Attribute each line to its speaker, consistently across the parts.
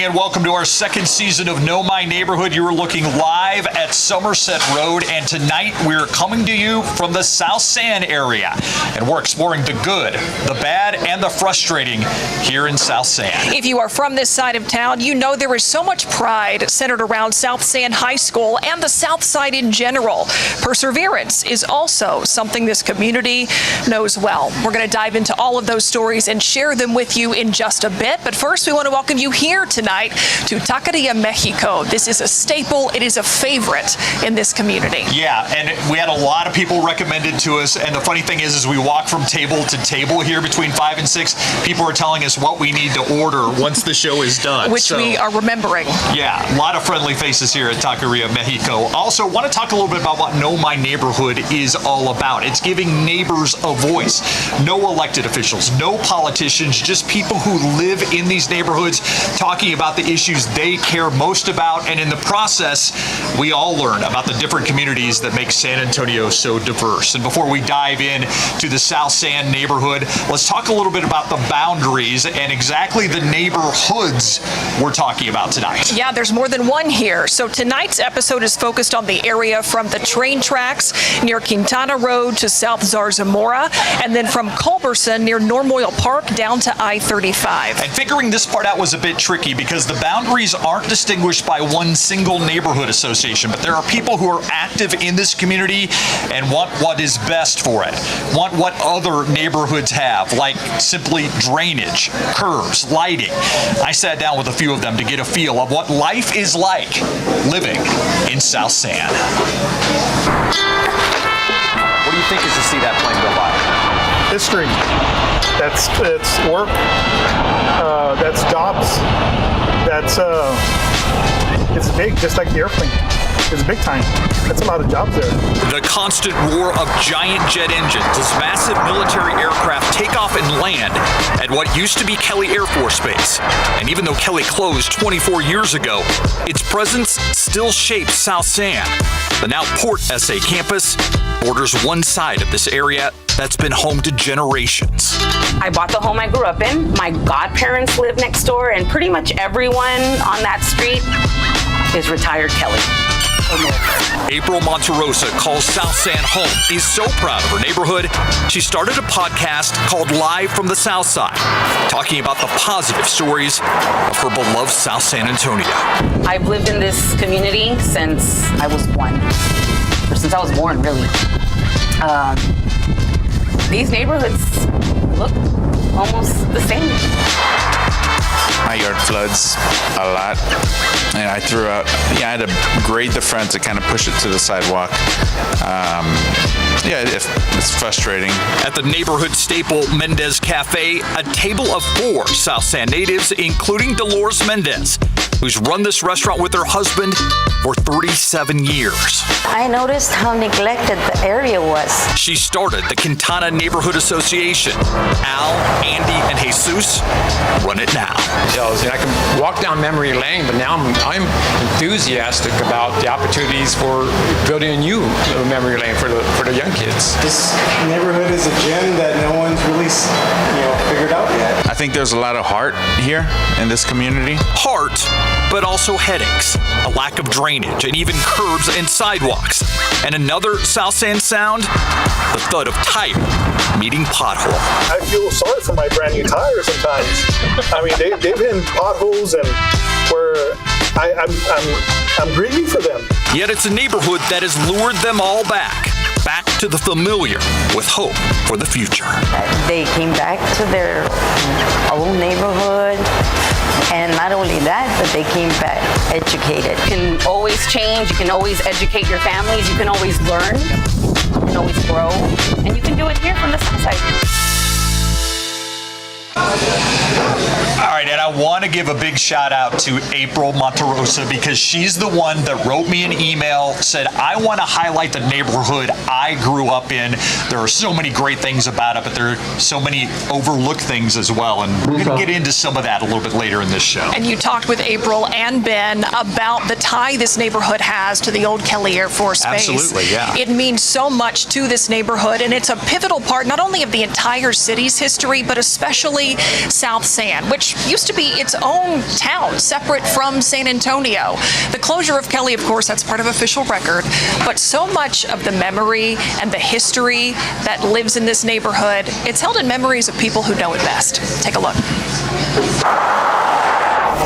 Speaker 1: and welcome to our second season of Know My Neighborhood. You are looking live at Somerset Road, and tonight we're coming to you from the South San area, and we're exploring the good, the bad, and the frustrating here in South San.
Speaker 2: If you are from this side of town, you know there is so much pride centered around South San High School and the South Side in general. Perseverance is also something this community knows well. We're going to dive into all of those stories and share them with you in just a bit, but first we want to welcome you here tonight to Taqueria Mexico. This is a staple. It is a favorite in this community.
Speaker 1: Yeah, and we had a lot of people recommended to us, and the funny thing is, as we walk from table to table here between 5 and 6, people are telling us what we need to order once the show is done.
Speaker 2: Which we are remembering.
Speaker 1: Yeah, a lot of friendly faces here at Taqueria Mexico. Also, want to talk a little bit about what Know My Neighborhood is all about. It's giving neighbors a voice. No elected officials, no politicians, just people who live in these neighborhoods talking about the issues they care most about, and in the process, we all learn about the different communities that make San Antonio so diverse. And before we dive in to the South San neighborhood, let's talk a little bit about the boundaries and exactly the neighborhoods we're talking about tonight.
Speaker 2: Yeah, there's more than one here. So tonight's episode is focused on the area from the train tracks near Quintana Road to South Zarzamora, and then from Culberson near Normoyle Park down to I-35.
Speaker 1: And figuring this part out was a bit tricky because the boundaries aren't distinguished by one single neighborhood association, but there are people who are active in this community and want what is best for it, want what other neighborhoods have, like simply drainage, curbs, lighting. I sat down with a few of them to get a feel of what life is like living in South San. What do you think as you see that plane go by?
Speaker 3: History. It's work. That's jobs. It's big, just like the airplane. It's big time. That's a lot of jobs there.
Speaker 1: The constant roar of giant jet engines as massive military aircraft take off and land at what used to be Kelly Air Force Base. And even though Kelly closed 24 years ago, its presence still shapes South San. The now Port SA campus borders one side of this area that's been home to generations.
Speaker 4: I bought the home I grew up in. My godparents live next door, and pretty much everyone on that street is retired Kelly.
Speaker 1: April Monterosa calls South San home. Is so proud of her neighborhood, she started a podcast called Live from the South Side, talking about the positive stories of her beloved South San Antonio.
Speaker 4: I've lived in this community since I was since I was born, really. These neighborhoods look almost the same.
Speaker 5: My yard floods a lot, and I threw out, I had to grade the front to kind of push it to the sidewalk. It's frustrating.
Speaker 1: At the neighborhood staple Mendez Cafe, a table of 4 South San natives, including Dolores Mendez, who's run this restaurant with her husband for 37 years.
Speaker 6: I noticed how neglected the area was.
Speaker 1: She started the Quintana Neighborhood Association. Al, Andy, and Jesus run it now.
Speaker 7: I can walk down memory lane, but now I'm enthusiastic about the opportunities for building a new memory lane for the young kids.
Speaker 8: This neighborhood is a gem that no one's really, figured out yet.
Speaker 5: I think there's a lot of heart here in this community.
Speaker 1: Heart, but also headaches, a lack of drainage, and even curbs and sidewalks. And another South San sound, the thud of tire meeting pothole.
Speaker 3: I feel sorry for my brand new tires sometimes. I mean, they've been potholes, and where I'm grieving for them.
Speaker 1: Yet it's a neighborhood that has lured them all back to the familiar with hope for the future.
Speaker 6: They came back to their own neighborhood, and not only that, but they came back educated.
Speaker 4: You can always change, you can always educate your families, you can always learn, you can always grow, and you can do it here from the South Side.
Speaker 1: All right, and I want to give a big shout out to April Monterosa because she's the one that wrote me an email, said, I want to highlight the neighborhood I grew up in. There are so many great things about it, but there are so many overlooked things as well. And we're going to get into some of that a little bit later in this show.
Speaker 2: And you talked with April and Ben about the tie this neighborhood has to the old Kelly Air Force Base.
Speaker 1: Absolutely, yeah.
Speaker 2: It means so much to this neighborhood, and it's a pivotal part not only of the entire city's history, but especially especially South San, which used to be its own town, separate from San Antonio. The closure of Kelly, of course, that's part of official record, but so much of the memory and the history that lives in this neighborhood, it's held in memories of people who know it best. Take a look.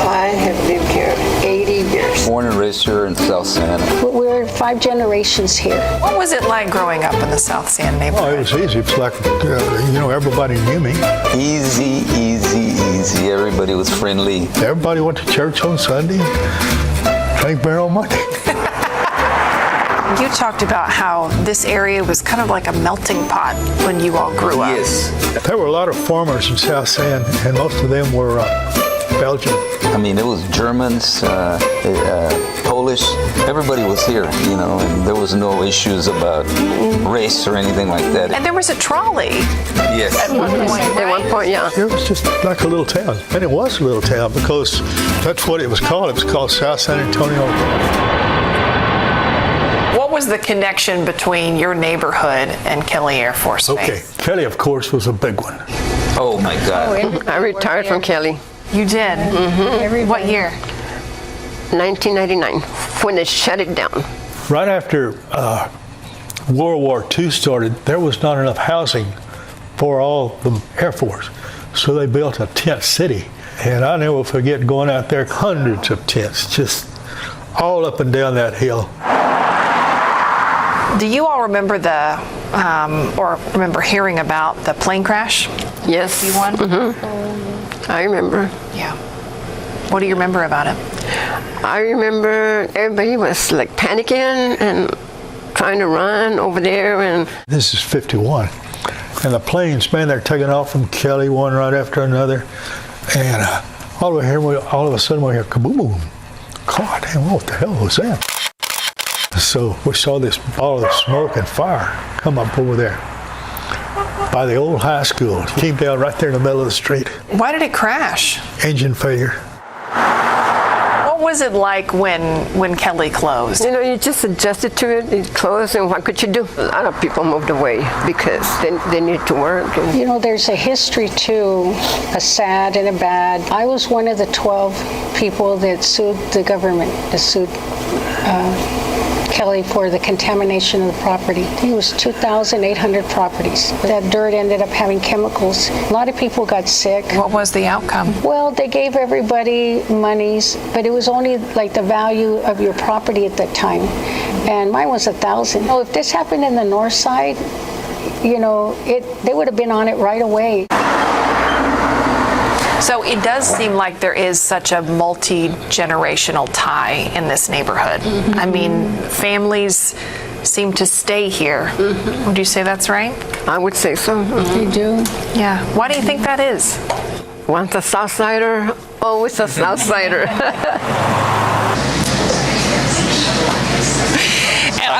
Speaker 9: I have lived here 80 years.
Speaker 10: Born and raised here in South San.
Speaker 9: We're 5 generations here.
Speaker 2: What was it like growing up in the South San
Speaker 11: Oh,
Speaker 2: neighborhood?
Speaker 11: it was easy. It's like, everybody knew me.
Speaker 10: Easy, easy, easy. Everybody was friendly.
Speaker 11: Everybody went to church on Sunday, drank beer on Monday.
Speaker 2: You talked about how this area was kind of like a melting pot when you all grew up.
Speaker 10: Yes.
Speaker 11: There were a lot of farmers in South San, and most of them were Belgian.
Speaker 10: I mean, it was Germans, Polish. Everybody was here, and there was no issues about race or anything like that.
Speaker 2: And there was a trolley.
Speaker 10: Yes.
Speaker 2: At one point,
Speaker 9: At one point, yeah.
Speaker 11: It was just like a little town. And it was a little town because that's what it was called. It was called South San Antonio.
Speaker 2: What was the connection between your neighborhood and Kelly Air Force Base?
Speaker 11: Okay. Kelly, of course, was a big one.
Speaker 10: Oh, my God.
Speaker 9: I retired from Kelly.
Speaker 2: You did? Mm-hmm. What year?
Speaker 9: 1999, when they shut it down.
Speaker 11: Right after World War II started, there was not enough housing for all the Air Force. So they built a tent city. And I never forget going out there, hundreds of tents, just all up and down that hill.
Speaker 2: Do you all remember or remember hearing about the plane crash?
Speaker 9: Yes.
Speaker 2: You-1?
Speaker 9: Mm-hmm. I remember.
Speaker 2: Yeah. What do you remember about it?
Speaker 9: I remember everybody was like panicking and trying to run over there. And
Speaker 11: This is 51. And the planes, man, they're taking off from Kelly one right after another. And all of a sudden we hear kaboom, boom. God damn, what the hell was that? So we saw this ball of smoke and fire come up over there by the old high school. It came down right there in the middle of the street.
Speaker 2: Why did it crash?
Speaker 11: Engine failure.
Speaker 2: What was it like when Kelly closed?
Speaker 9: you just adjusted to it. It closed, and what could you do? A lot of people moved away because they need to work.
Speaker 12: There's a history too, a sad and a bad. I was one of the 12 people that sued the government, that sued Kelly for the contamination of the property. I think it was 2,800 properties. That dirt ended up having chemicals. A lot of people got sick.
Speaker 2: What was the outcome?
Speaker 12: Well, they gave everybody monies, but it was only like the value of your property at that time. And mine was 1,000. If this happened in the north side, they would have been on it right away.
Speaker 2: So it does seem like there is such a multi-generational tie in this neighborhood.
Speaker 9: Mm-hmm.
Speaker 2: I mean, families seem to stay here.
Speaker 9: Mm-hmm.
Speaker 2: Would you say that's right?
Speaker 9: I would say so.
Speaker 12: They do.
Speaker 2: Yeah. Why do you think that is?
Speaker 9: Once a South Sider, always a South Sider.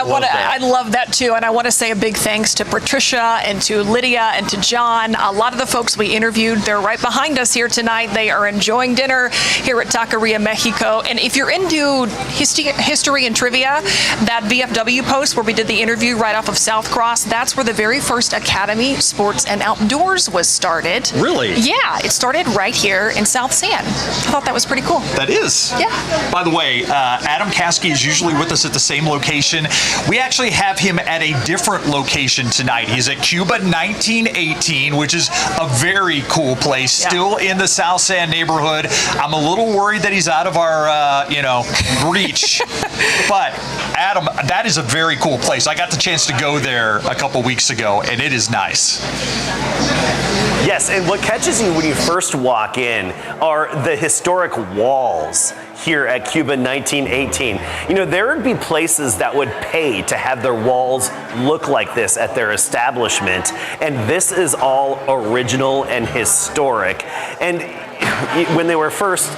Speaker 2: I love that too, and I want to say a big thanks to Patricia and to Lydia and to John. A lot of the folks we interviewed, they're right behind us here tonight. They are enjoying dinner here at Taqueria Mexico. And if you're into history and trivia, that VFW post where we did the interview right off of South Cross, that's where the very first Academy Sports and Outdoors was started.
Speaker 1: Really?
Speaker 2: Yeah, it started right here in South San. I thought that was pretty cool.
Speaker 1: That is.
Speaker 2: Yeah.
Speaker 1: By the way, Adam Caskey is usually with us at the same location. We actually have him at a different location tonight. He's at Cuba 1918, which is a very cool place, still in the South San neighborhood. I'm a little worried that he's out of our, reach. But Adam, that is a very cool place. I got the chance to go there a couple weeks ago, and it is nice.
Speaker 13: Yes, and what catches you when you first walk in are the historic walls here at Cuba 1918. There would be places that would pay to have their walls look like this at their establishment, and this is all original and historic. And when they were first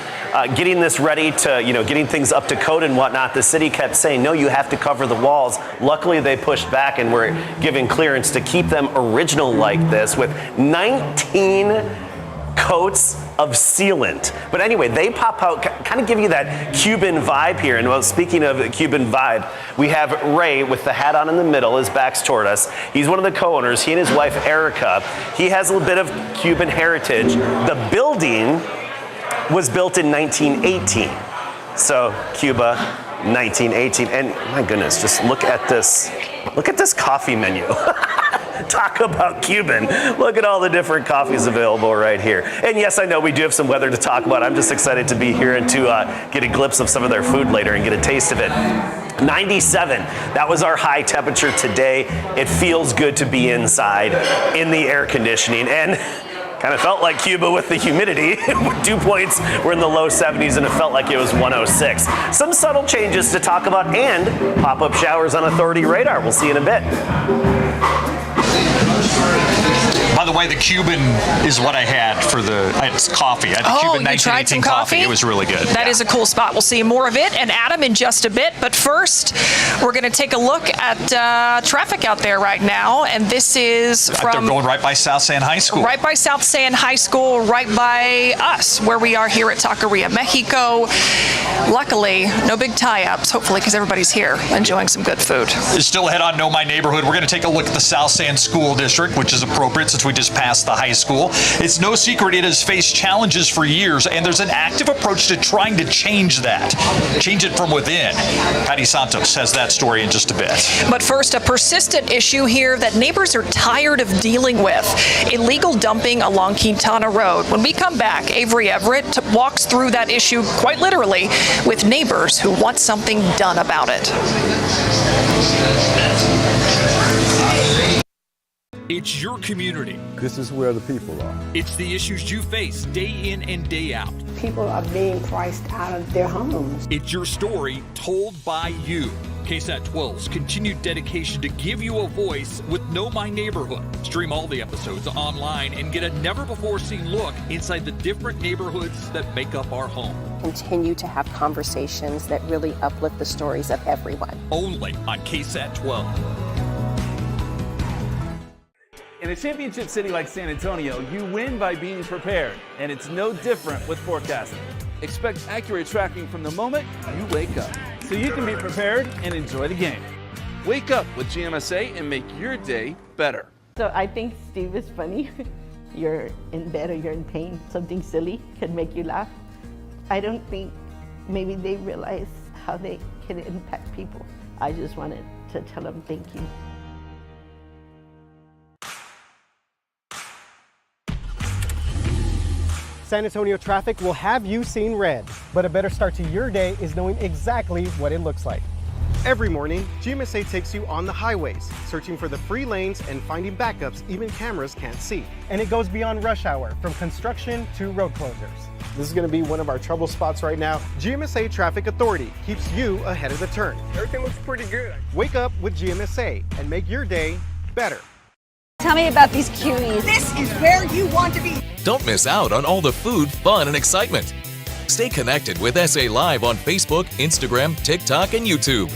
Speaker 13: getting this ready to, getting things up to code and whatnot, the city kept saying, no, you have to cover the walls. Luckily, they pushed back and were given clearance to keep them original like this with 19 coats of sealant. But anyway, they pop out, kind of give you that Cuban vibe here. And well, speaking of Cuban vibe, we have Ray with the hat on in the middle, his back's toward us. He's one of the co-owners. He and his wife, Erica. He has a little bit of Cuban heritage. The building was built in 1918. So Cuba, 1918. And my goodness, just look at this coffee menu. Talk about Cuban. Look at all the different coffees available right here. And yes, I know we do have some weather to talk about. I'm just excited to be here and to get a glimpse of some of their food later and get a taste of it. 97, that was our high temperature today. It feels good to be inside in the air conditioning. And kind of felt like Cuba with the humidity. Dew points were in the low 70s and it felt like it was 106. Some subtle changes to talk about and pop-up showers on Authority Radar. We'll see you in a bit.
Speaker 1: By the way, the Cuban is what I had for it's coffee. I had the Cuban 1918 coffee. It was really good.
Speaker 2: That is a cool spot. We'll see more of it and Adam in just a bit. But first, we're going to take a look at traffic out there right now. And this is from...
Speaker 1: They're going right by South San High School.
Speaker 2: Right by South San High School, right by us, where we are here at Taqueria Mexico. Luckily, no big tie-ups, hopefully, because everybody's here enjoying some good food.
Speaker 1: Still ahead on Know My Neighborhood. We're going to take a look at the South San School District, which is appropriate since we just passed the high school. It's no secret it has faced challenges for years, and there's an active approach to trying to change that. Change it from within. Patty Santos has that story in just a bit.
Speaker 2: But first, a persistent issue here that neighbors are tired of dealing with. Illegal dumping along Quintana Road. When we come back, Avery Everett walks through that issue quite literally with neighbors who want something done about it.
Speaker 14: It's your community.
Speaker 15: This is where the people are.
Speaker 14: It's the issues you face day in and day out.
Speaker 16: People are being priced out of their homes.
Speaker 14: It's your story told by you. KSAT 12's continued dedication to give you a voice with Know My Neighborhood. Stream all the episodes online and get a never-before-seen look inside the different neighborhoods that make up our home.
Speaker 17: Continue to have conversations that really uplift the stories of everyone.
Speaker 14: Only on KSAT 12.
Speaker 18: In a championship city like San Antonio, you win by being prepared, and it's no different with forecasting. Expect accurate tracking from the moment you wake up, so you can be prepared and enjoy the game. Wake up with GMSA and make your day better.
Speaker 19: So I think Steve is funny. You're in bed or you're in pain, something silly can make you laugh. I don't think maybe they realize how they can impact people. I just wanted to tell them thank you.
Speaker 8: San Antonio traffic will have you seeing red, but a better start to your day is knowing exactly what it looks like. Every morning, GMSA takes you on the highways, searching for the free lanes and finding backups even cameras can't see. And it goes beyond rush hour, from construction to road closures. This is going to be one of our trouble spots right now. GMSA Traffic Authority keeps you ahead of the turn. Everything looks pretty good. Wake up with GMSA and make your day better.
Speaker 20: Tell me about these cuties.
Speaker 21: This is where you want to be.
Speaker 22: Don't miss out on all the food, fun, and excitement. Stay connected with SA Live on Facebook, Instagram, TikTok, and YouTube.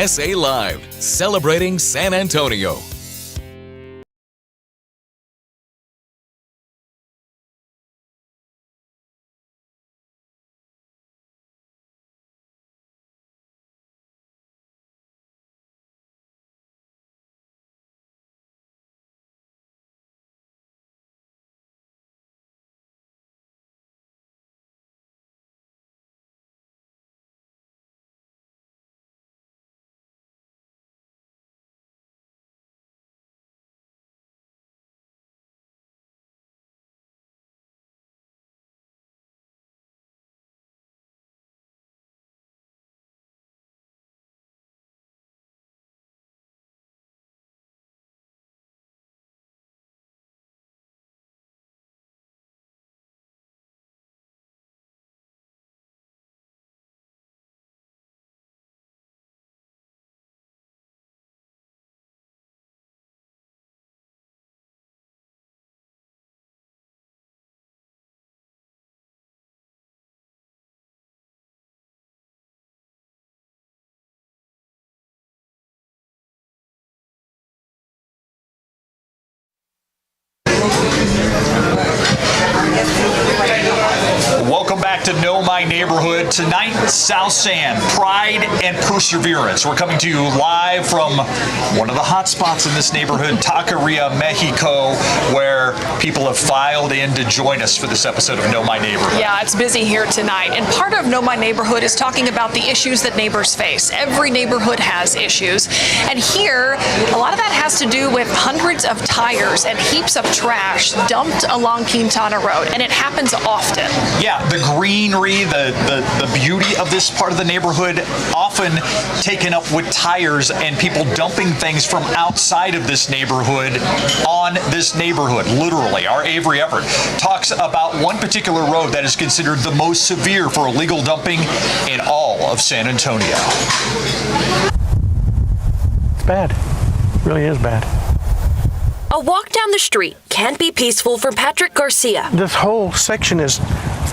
Speaker 22: SA Live, celebrating San Antonio.
Speaker 1: Welcome back to Know My Neighborhood. Tonight, South San, Pride and Perseverance. We're coming to you live from one of the hot spots in this neighborhood, Taqueria, Mexico, where people have filed in to join us for this episode of Know My Neighborhood.
Speaker 2: Yeah, it's busy here tonight. And part of Know My Neighborhood is talking about the issues that neighbors face. Every neighborhood has issues. And here, a lot of that has to do with hundreds of tires and heaps of trash dumped along Quintana Road. And it happens often.
Speaker 1: Yeah, the greenery, the beauty of this part of the neighborhood often taken up with tires and people dumping things from outside of this neighborhood on this neighborhood. Literally, our Avery Everett talks about one particular road that is considered the most severe for illegal dumping in all of San Antonio.
Speaker 8: It's bad. It really is bad.
Speaker 7: A walk down the street can't be peaceful for Patrick Garcia.
Speaker 8: This whole section is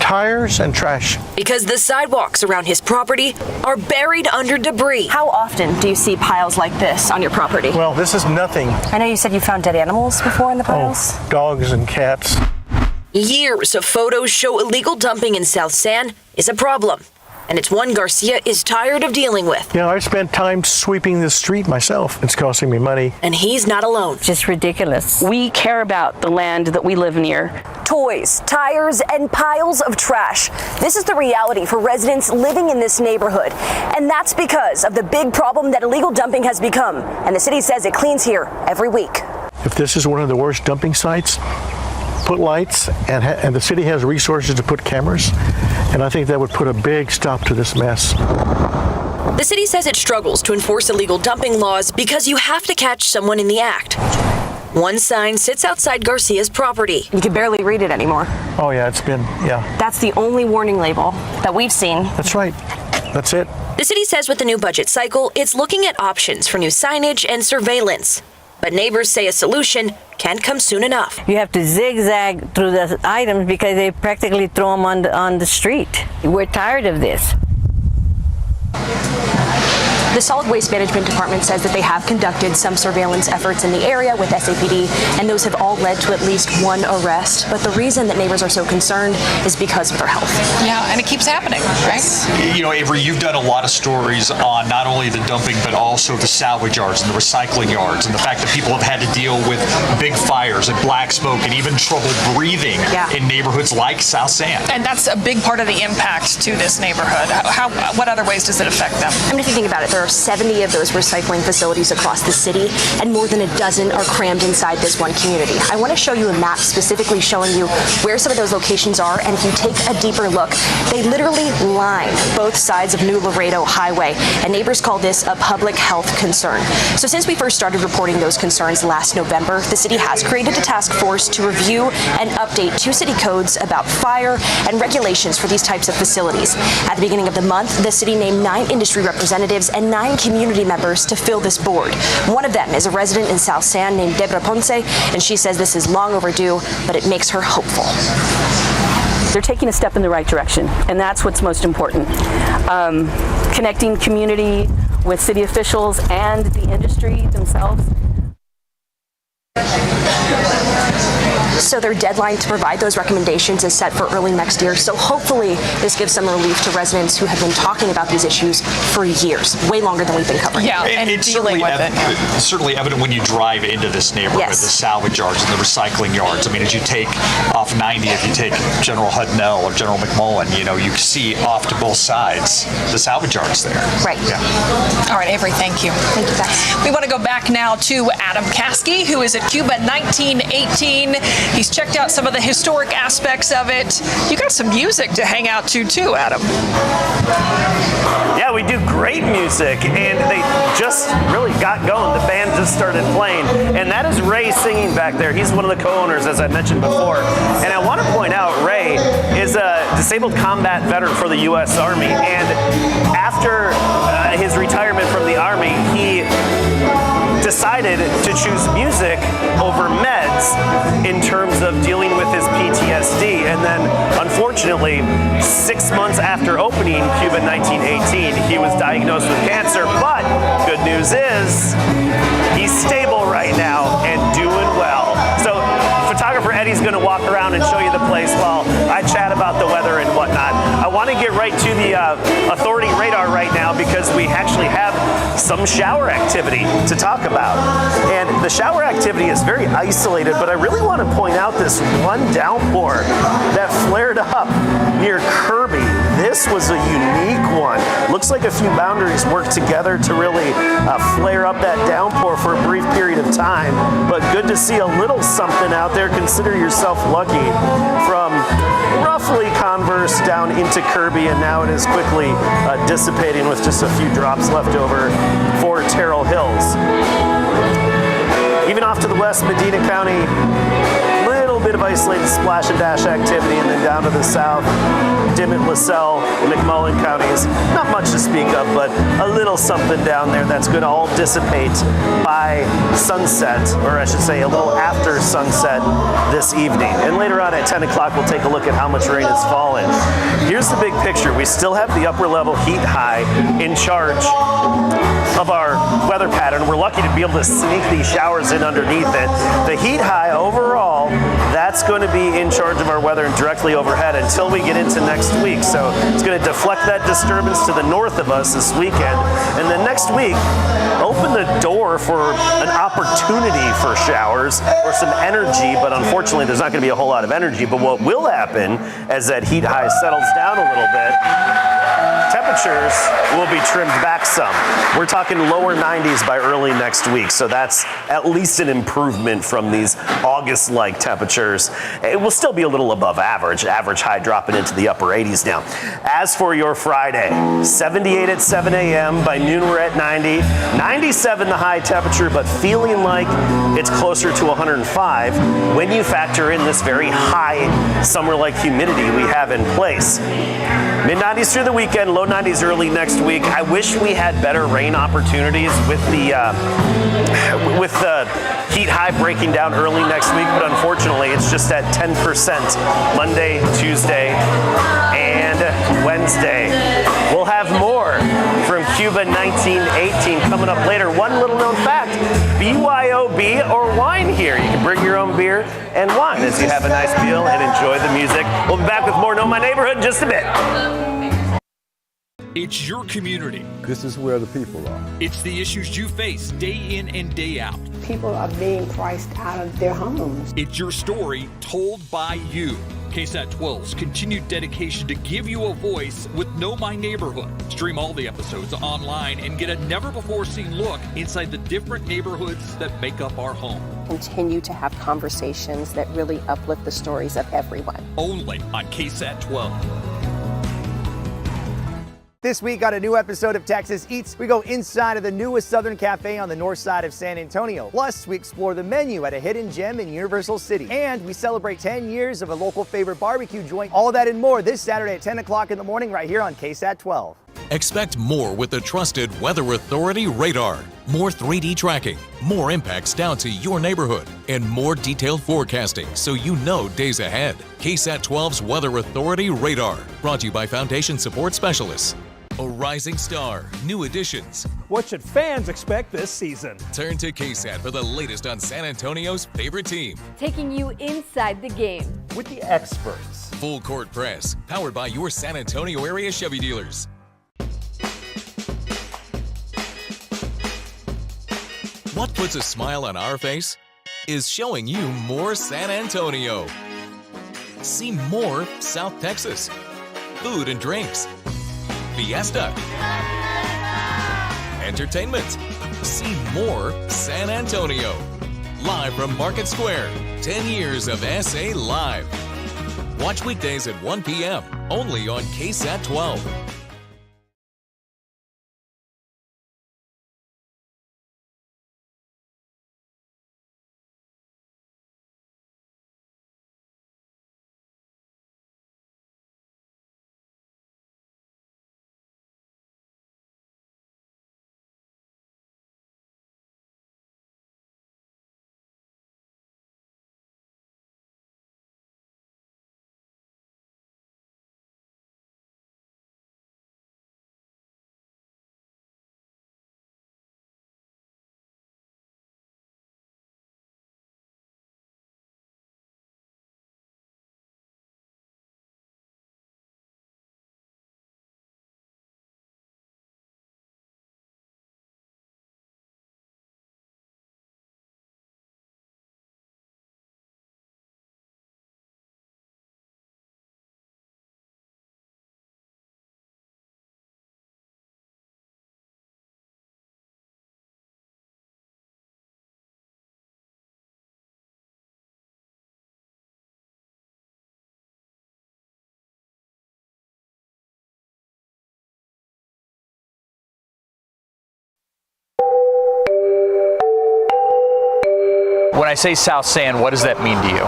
Speaker 8: tires and trash.
Speaker 7: Because the sidewalks around his property are buried under debris.
Speaker 20: How often do you see piles like this on your property?
Speaker 8: Well, this is nothing.
Speaker 20: I know you said you found dead animals before in the piles.
Speaker 8: Oh, dogs and cats.
Speaker 7: Years of photos show illegal dumping in South San is a problem. And it's one Garcia is tired of dealing with.
Speaker 8: You know, I spent time sweeping the street myself. It's costing me money.
Speaker 7: And he's not alone.
Speaker 6: Just ridiculous.
Speaker 4: We care about the land that we live near.
Speaker 20: Toys, tires, and piles of trash. This is the reality for residents living in this neighborhood. And that's because of the big problem that illegal dumping has become. And the city says it cleans here every week.
Speaker 8: If this is one of the worst dumping sites, put lights, and the city has resources to put cameras, and I think that would put a big stop to this mess.
Speaker 7: The city says it struggles to enforce illegal dumping laws because you have to catch someone in the act. One sign sits outside Garcia's property.
Speaker 20: You can barely read it anymore.
Speaker 8: Oh yeah,
Speaker 20: That's the only warning label that we've seen.
Speaker 8: That's right. That's it.
Speaker 7: The city says with the new budget cycle, it's looking at options for new signage and surveillance. But neighbors say a solution can't come soon enough.
Speaker 6: You have to zigzag through the items because they practically throw them on the street. We're tired of this.
Speaker 20: The Solid Waste Management Department says that they have conducted some surveillance efforts in the area with SAPD, and those have all led to at least one arrest. But the reason that neighbors are so concerned is because of their health.
Speaker 2: Yeah, and it keeps happening, right?
Speaker 1: You know, Avery, you've done a lot of stories on not only the dumping, but also the salvage yards and the recycling yards, and the fact that people have had to deal with big fires and black smoke and even trouble breathing in neighborhoods like South San.
Speaker 2: And that's a big part of the impact to this neighborhood. What other ways does it affect them?
Speaker 20: I mean, if you think about it, there are 70 of those recycling facilities across the city, and more than a dozen are crammed inside this one community. I want to show you a map specifically showing you where some of those locations are, and if you take a deeper look, they literally line both sides of New Laredo Highway, and neighbors call this a public health concern. So since we first started reporting those concerns last November, the city has created a task force to review and update 2 city codes about fire and regulations for these types of facilities. At the beginning of the month, the city named 9 industry representatives and 9 community members to fill this board. One of them is a resident in South San named Debra Ponce, and she says this is long overdue, but it makes her hopeful.
Speaker 4: They're taking a step in the right direction, and that's what's most important. Connecting community with city officials and the industry themselves.
Speaker 20: So their deadline to provide those recommendations is set for early next year. So hopefully this gives some relief to residents who have been talking about these issues for years, way longer than we've been covering.
Speaker 2: Yeah, and
Speaker 1: it's
Speaker 2: dealing with it.
Speaker 1: It's certainly evident when you drive into this neighborhood, the salvage yards and the recycling yards. I mean, as you take off 90, if you take General Hudnell or General McMullen, you know, you see off to both sides the salvage yards there.
Speaker 20: Right.
Speaker 1: Yeah.
Speaker 2: All right, Avery, thank you.
Speaker 20: Thank you, guys.
Speaker 2: We want to go back now to Adam Caskey, who is at Cuba 1918. He's checked out some of the historic aspects of it. You got some music to hang out to too, Adam.
Speaker 13: Yeah, we do great music, and they just really got going. The band just started playing, and that is Ray singing back there. He's one of the co-owners, as I mentioned before. And I want to point out, Ray is a disabled combat veteran for the U.S. Army, and after his retirement from the Army, he decided to choose music over meds in terms of dealing with his PTSD. And then, unfortunately, 6 months after opening Cuba 1918, he was diagnosed with cancer. But good news is he's stable right now and doing well. So photographer Eddie's going to walk around and show you the place while authority radar right now because we actually have some shower activity to talk about. And the shower activity is very isolated, but I really want to point out this one downpour that flared up near Kirby. This was a unique one. Looks like a few boundaries worked together to really flare up that downpour for a brief period of time, but good to see a little something out there. Consider yourself lucky. From roughly Converse down into Kirby, and now it is quickly dissipating with just a few drops left over for Terrell Hills. Even off to the west, Medina County, little bit of isolated splash and dash activity, and then down to the south, Dimmitt, LaSalle, McMullen counties. Not much to speak of, but a little something down there that's going to all dissipate by sunset, or I should say a little after sunset this evening. And later on at 10 o'clock, we'll take a look at how much rain has fallen. Here's the big picture. We still have the upper level heat high in charge of our weather pattern. We're lucky to be able to sneak these showers in underneath it. The heat high overall, that's going to be in charge of our weather and directly overhead until we get into next week. So it's going to deflect that disturbance to the north of us this weekend. And then next week, open the door for an opportunity for showers or some energy, but unfortunately there's not going to be a whole lot of energy. But what will happen as that heat high settles down a little bit, temperatures will be trimmed back some. We're talking lower 90s by early next week, so that's at least an improvement from these August-like temperatures. It will still be a little above average high dropping into the upper 80s now. As for your Friday, 78 at 7 a.m. By noon we're at 90. 97 the high temperature, but feeling like it's closer to 105 when you factor in this very high summer-like humidity we have in place. Mid-90s through the weekend, low 90s early next week. I wish we had better rain opportunities with the heat high breaking down early next week, but unfortunately it's just at 10% Monday, Tuesday, and Wednesday. We'll have more from Cuba 1918 coming up later. One little known fact, BYOB or wine here. You can bring your own beer and wine as you have a nice meal and enjoy the music. We'll be back with more Know My Neighborhood in just a bit.
Speaker 14: It's your community.
Speaker 5: This is where the people are.
Speaker 14: It's the issues you face day in and day out.
Speaker 16: People are being priced out of their homes.
Speaker 14: It's your story told by you. KSAT 12's continued dedication to give you a voice with Know My Neighborhood. Stream all the episodes online and get a never-before-seen look inside the different neighborhoods that make up our home.
Speaker 17: Continue to have conversations that really uplift the stories of everyone.
Speaker 14: Only on KSAT 12.
Speaker 15: This week on a new episode of Texas Eats, we go inside of the newest Southern Cafe on the north side of San Antonio. Plus, we explore the menu at a hidden gem in Universal City. And we celebrate 10 years of a local favorite barbecue joint. All that and more this Saturday at 10 o'clock in the morning right here on KSAT 12.
Speaker 22: Expect more with the trusted Weather Authority radar. More 3D tracking, more impacts down to your neighborhood, and more detailed forecasting so you know days ahead. KSAT 12's Weather Authority radar, brought to you by Foundation Support Specialists. A rising star, new additions.
Speaker 23: What should fans expect this season?
Speaker 22: Turn to KSAT for the latest on San Antonio's favorite team.
Speaker 24: Taking you inside the game.
Speaker 23: With the experts.
Speaker 22: Full Court Press, powered by your San Antonio area Chevy dealers. What puts a smile on our face is showing you more San Antonio. See more South Texas. Food and drinks. Fiesta. Entertainment. See more San Antonio. Live from Market Square. 10 years of SA Live. Watch weekdays at 1 p.m. only on KSAT 12.
Speaker 1: When I say South San, what does that mean to you?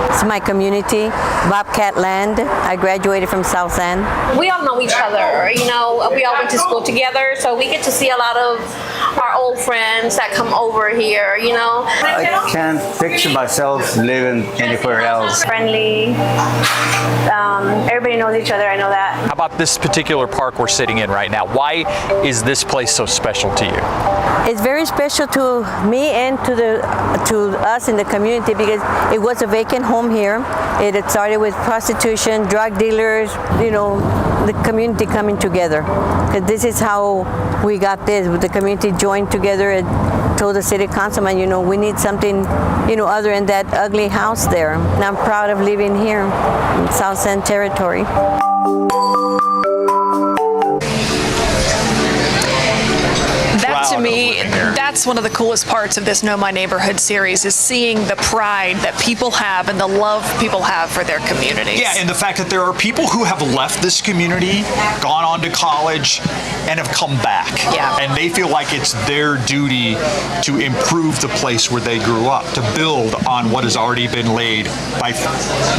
Speaker 3: It's my community, Bobcat Land. I graduated from South San.
Speaker 5: We all know each other, you know, we all went to school together, so we get to see a lot of our old friends that come over here, you know.
Speaker 10: I can't picture myself living anywhere else.
Speaker 5: Friendly, everybody knows each other, I know that.
Speaker 1: How about this particular park we're sitting in right now? Why is this place so special to you?
Speaker 3: It's very special to me and to us in the community because it was a vacant home here. It had started with prostitution, drug dealers, you know, the community coming together. Because this is how we got this. The community joined together and told the city councilman, you know, we need something, you know, other than that ugly house there. And I'm proud of living here in South San territory.
Speaker 2: To me, that's one of the coolest parts of this Know My Neighborhood series is seeing the pride that people have and the love people have for their communities.
Speaker 1: Yeah, and the fact that there are people who have left this community, gone on to college, and have come back.
Speaker 2: Yeah.
Speaker 1: And they feel like it's their duty to improve the place where they grew up, to build on what has already been laid by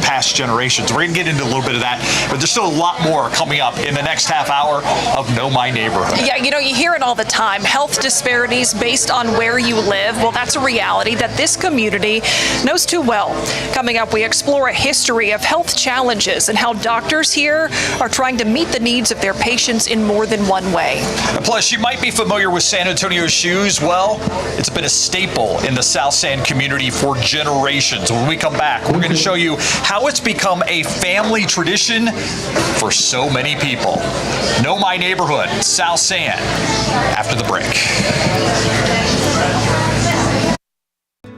Speaker 1: past generations. We're going to get into a little bit of that, but there's still a lot more coming up in the next half hour of Know My Neighborhood.
Speaker 2: Yeah, you know, you hear it all the time. Health disparities based on where you live. Well, that's a reality that this community knows too well. Coming up, we explore a history of health challenges and how doctors here are trying to meet the needs of their patients in more than one way.
Speaker 1: Plus, you might be familiar with San Antonio shoes. Well, it's been a staple in the South San community for generations. When we come back, we're going to show you how it's become a family tradition for so many people. Know My Neighborhood, South San, after the break.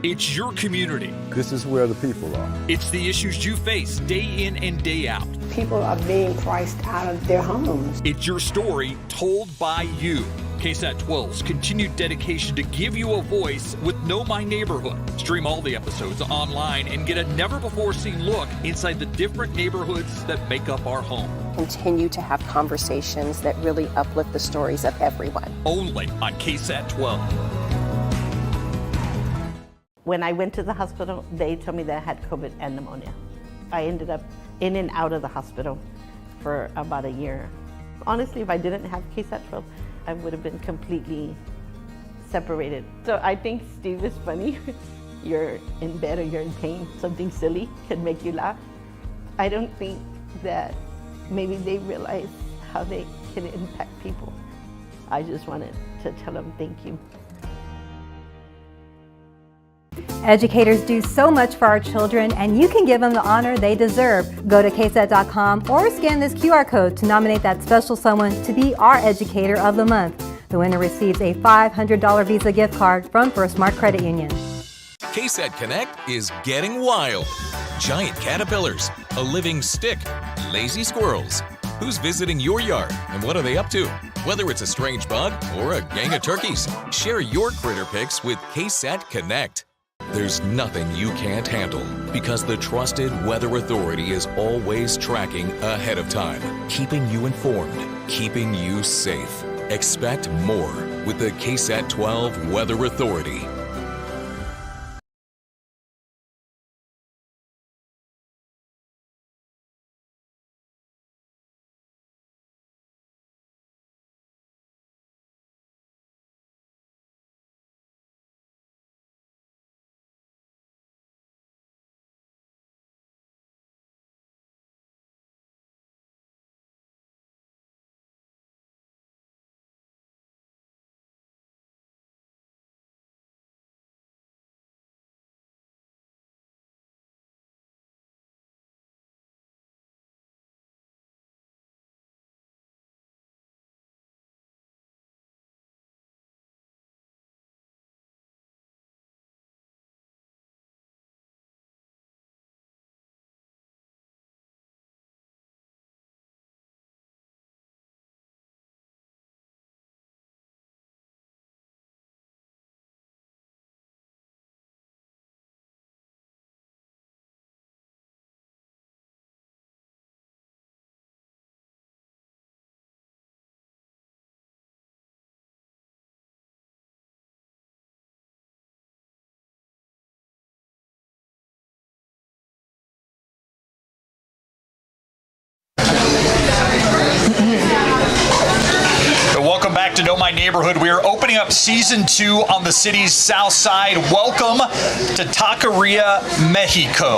Speaker 14: It's your community.
Speaker 11: This is where the people are.
Speaker 14: It's the issues you face day in and day out.
Speaker 16: People are being priced out of their homes.
Speaker 14: It's your story told by you. KSAT 12's continued dedication to give you a voice with Know My Neighborhood. Stream all the episodes online and get a never-before-seen look inside the different neighborhoods that make up our home.
Speaker 17: Continue to have conversations that really uplift the stories of everyone.
Speaker 14: Only on KSAT 12.
Speaker 19: When I went to the hospital, they told me that I had COVID and pneumonia. I ended up in and out of the hospital for about a year. Honestly, if I didn't have KSAT 12, I would have been completely separated. So I think Steve is funny. You're in bed or you're in pain, something silly can make you laugh. I don't think that maybe they realize how they can impact people. I just wanted to tell them thank you.
Speaker 25: Educators do so much for our children, and you can give them the honor they deserve. Go to ksat.com or scan this QR code to nominate that special someone to be our Educator of the Month. The winner receives a $500 Visa gift card from First Smart Credit Union.
Speaker 22: KSAT Connect is getting wild. Giant caterpillars, a living stick, lazy squirrels. Who's visiting your yard and what are they up to? Whether it's a strange bug or a gang of turkeys, share your critter pics with KSAT Connect. There's nothing you can't handle because the trusted Weather Authority is always tracking ahead of time, keeping you informed, keeping you safe. Expect more with the KSAT 12 Weather Authority.
Speaker 1: back to Know My Neighborhood. We are opening up season 2 on the city's south side. Welcome to Taqueria, Mexico.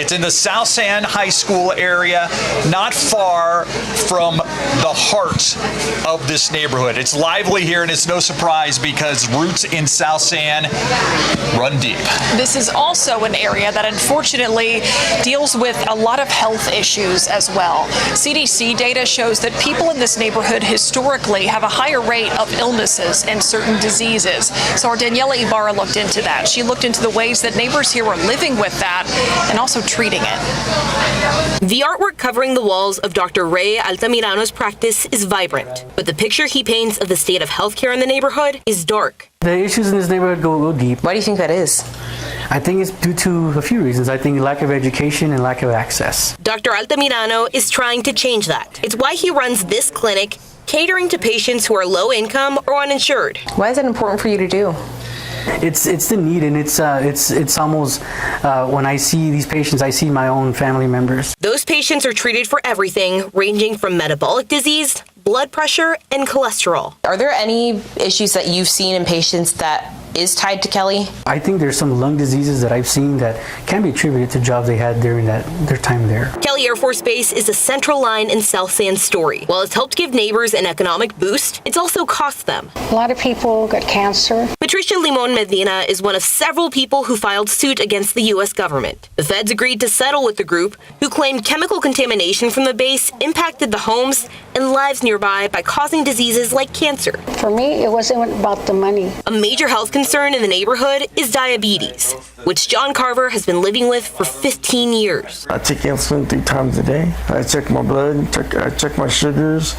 Speaker 1: It's in the South San High School area, not far from the heart of this neighborhood. It's lively here, and it's no surprise because roots in South San run deep.
Speaker 2: This is also an area that unfortunately deals with a lot of health issues as well. CDC data shows that people in this neighborhood historically have a higher rate of illnesses and certain diseases. So our Daniela Ibarra looked into that. She looked into the ways that neighbors here are living with that and also treating it.
Speaker 7: The artwork covering the walls of Dr. Ray Altamirano's practice is vibrant, but the picture he paints of the state of healthcare in the neighborhood is dark.
Speaker 9: The issues in this neighborhood go deep.
Speaker 7: Why do you think that is?
Speaker 9: I think it's due to a few reasons. I think lack of education and lack of access.
Speaker 7: Dr. Altamirano is trying to change that. It's why he runs this clinic, catering to patients who are low income or uninsured.
Speaker 11: Why is that important for you to do?
Speaker 9: It's the need, and it's almost when I see these patients, I see my own family members.
Speaker 7: Those patients are treated for everything, ranging from metabolic disease, blood pressure, and cholesterol.
Speaker 11: Are there any issues that you've seen in patients that is tied to Kelly?
Speaker 9: I think there's some lung diseases that I've seen that can be attributed to jobs they had during their time there.
Speaker 7: Kelly Air Force Base is a central line in South San's story. While it's helped give neighbors an economic boost, it's also cost them.
Speaker 16: A lot of people got cancer.
Speaker 7: Patricia Limon Medina is one of several people who filed suit against the U.S. government. The feds agreed to settle with the group, who claimed chemical contamination from the base impacted the homes and lives nearby by causing diseases like cancer.
Speaker 16: For me, it wasn't about the money.
Speaker 7: A major health concern in the neighborhood is diabetes, which John Carver has been living with for 15 years.
Speaker 12: I take insulin 3 times a day. I check my blood, I check my sugars,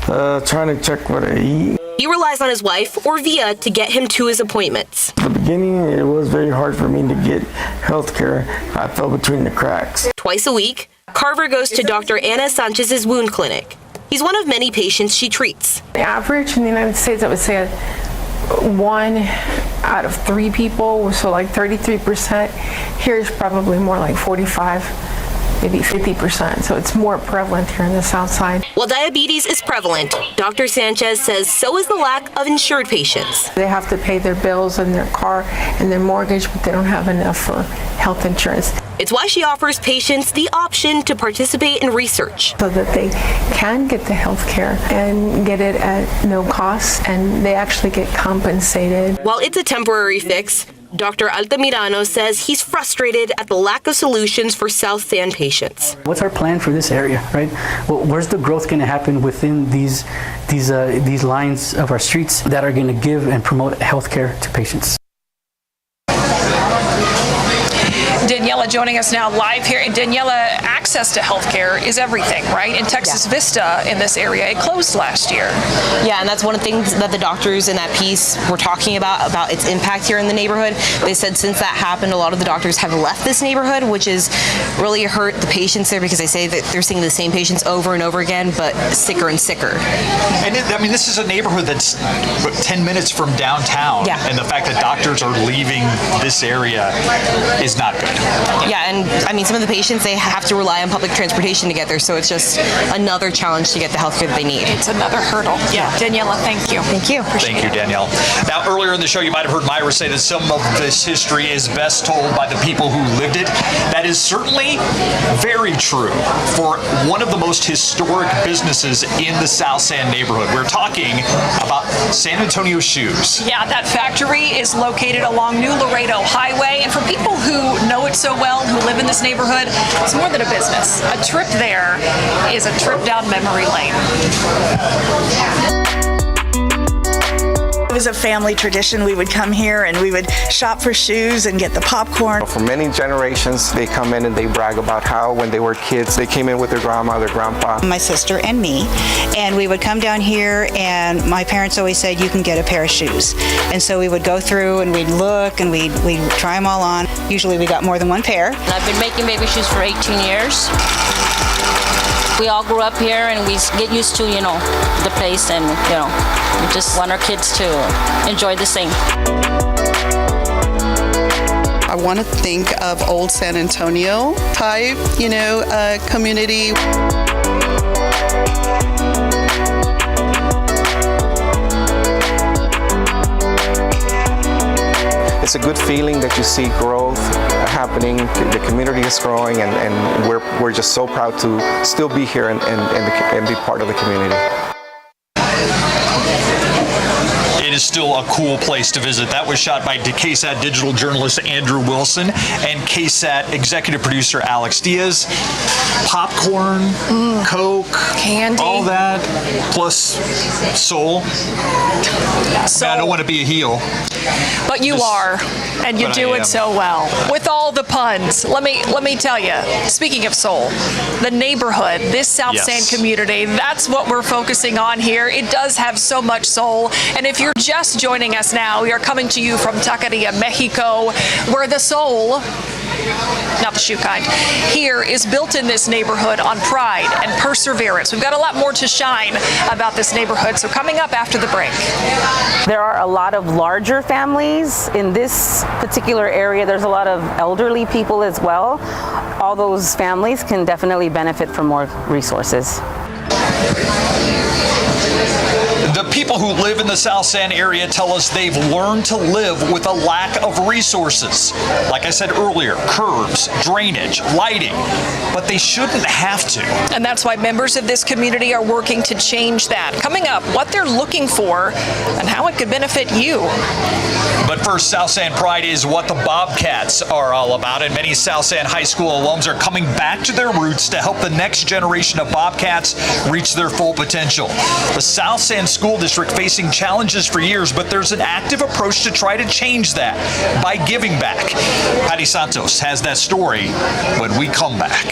Speaker 12: trying to check what I eat.
Speaker 7: He relies on his wife, or Via, to get him to his appointments.
Speaker 12: At the beginning, it was very hard for me to get health care. I fell between the cracks.
Speaker 7: Twice a week, Carver goes to Dr. Ana Sanchez's wound clinic. He's one of many patients she treats.
Speaker 18: The average in the United States, I would say 1 out of 3 people, so like 33%. Here is probably more like 45, maybe 50%. So it's more prevalent here in the South Side.
Speaker 7: While diabetes is prevalent, Dr. Sanchez says so is the lack of insured patients.
Speaker 18: They have to pay their bills and their car and their mortgage, but they don't have enough for health insurance.
Speaker 7: It's why she offers patients the option to participate in research,
Speaker 18: so that they can get the health care and get it at no cost, and they actually get compensated.
Speaker 7: While it's a temporary fix, Dr. Altamirano says he's frustrated at the lack of solutions for South San patients.
Speaker 9: What's our plan for this area, right? Well, where's the growth going to happen within these lines of our streets that are going to give and promote health care to patients?
Speaker 2: Daniela joining us now live here. And Daniela, access to healthcare is everything, right? In Texas Vista in this area, it closed last year.
Speaker 11: Yeah, and that's one of the things that the doctors in that piece were talking about its impact here in the neighborhood. They said since that happened, a lot of the doctors have left this neighborhood, which is really hurt the patients there because they say that they're seeing the same patients over and over again, but sicker and sicker.
Speaker 1: And this is a neighborhood that's 10 minutes from downtown.
Speaker 11: Yeah.
Speaker 1: And the fact that doctors are leaving this area is not good.
Speaker 11: Yeah, and some of the patients, they have to rely on public transportation to get there, so it's just another challenge to get the health care that they need.
Speaker 2: It's another hurdle. Yeah. Daniela, thank you.
Speaker 11: Thank you.
Speaker 1: Thank you, Danielle. Now, earlier in the show, you might have heard Myra say that some of this history is best told by the people who lived it. That is certainly very true for one of the most historic businesses in the South San neighborhood. We're talking about San Antonio Shoes.
Speaker 2: Yeah, that factory is located along New Laredo Highway, and for people who know it so well, who live in this neighborhood, it's more than a business. A trip there is a trip down memory lane.
Speaker 21: It was a family tradition. We would come here and we would shop for shoes and get the popcorn.
Speaker 26: For many generations, they come in and they brag about how when they were kids, they came in with their grandma, their grandpa.
Speaker 27: My sister and me, and we would come down here and my parents always said, you can get a pair of shoes. And so we would go through and we'd look and we'd try them all on. Usually we got more than one pair.
Speaker 28: I've been making baby shoes for 18 years. We all grew up here and we get used to, the place, and, we just want our kids to enjoy the same.
Speaker 29: I want to think of old San Antonio type, community.
Speaker 26: it's a good feeling that you see growth happening. The community is growing, and we're just so proud to still be here and be part of the community.
Speaker 1: It is still a cool place to visit. That was shot by KSAT digital journalist Andrew Wilson and KSAT executive producer Alex Diaz. Popcorn, Coke,
Speaker 2: candy,
Speaker 1: all that, plus soul. I don't want to be a heel.
Speaker 2: But you are, and you do it so well. With all the puns, let me tell you, speaking of soul, the neighborhood, this South San community, that's what we're focusing on here. It does have so much soul. And if you're just joining us now, we are coming to you from Taqueria, Mexico, where the soul, not the shoe kind, here is built in this neighborhood on pride and perseverance. We've got a lot more to shine about this neighborhood, so coming up after the break.
Speaker 4: There are a lot of larger families in this particular area. There's a lot of elderly people as well. All those families can definitely benefit from more resources.
Speaker 1: The people who live in the South San area tell us they've learned to live with a lack of resources. Like I said earlier, curbs, drainage, lighting, but they shouldn't have to.
Speaker 2: And that's why members of this community are working to change that. Coming up, what they're looking for and how it could benefit you.
Speaker 1: But first, South San Pride is what the Bobcats are all about, and many South San High School alums are coming back to their roots to help the next generation of Bobcats reach their full potential. The South San School District facing challenges for years, but there's an active approach to try to change that by giving back. Patty Santos has that story when we come back.